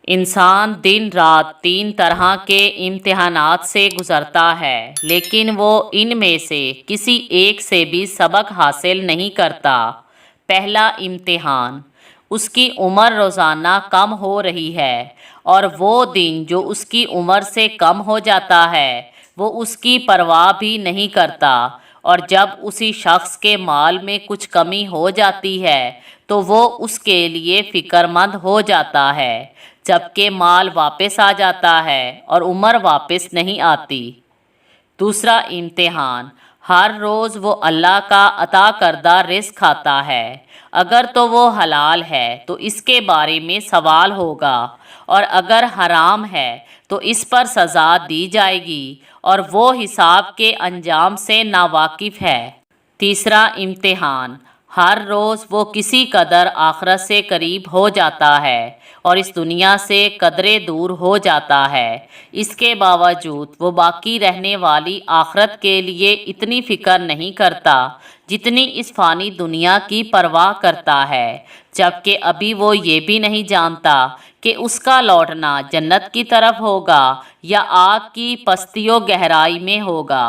انسان دن رات 3 طرح کے امتحانات سے گزرتا ہے، لیکن وہ ان میں سے کسی ایک سے بھی سبق حاصل نہیں کرتا۔ پہلا امتحان، اس کی عمر روزانہ کم ہو رہی ہے، اور وہ دن جو اس کی عمر سے کم ہو جاتا ہے وہ اس کی پرواہ بھی نہیں کرتا، اور جب اسی شخص کے مال میں کچھ کمی ہو جاتی ہے تو وہ اس کے لیے فکر مند ہو جاتا ہے، جبکہ مال واپس آ جاتا ہے اور عمر واپس نہیں آتی۔ دوسرا امتحان، ہر روز وہ اللہ کا عطا کردہ رزق کھاتا ہے، اگر تو وہ حلال ہے تو اس کے بارے میں سوال ہوگا، اور اگر حرام ہے تو اس پر سزا دی جائے گی، اور وہ حساب کے انجام سے ناواقف ہے۔ تیسرا امتحان، ہر روز وہ کسی قدر آخرت سے قریب ہو جاتا ہے اور اس دنیا سے قدرے دور ہو جاتا ہے، اس کے باوجود وہ باقی رہنے والی آخرت کے لیے اتنی فکر نہیں کرتا جتنی اس فانی دنیا کی پرواہ کرتا ہے، جبکہ ابھی وہ یہ بھی نہیں جانتا کہ اس کا لوٹنا جنت کی طرف ہوگا یا آگ کی پستی و گہرائی میں ہوگا۔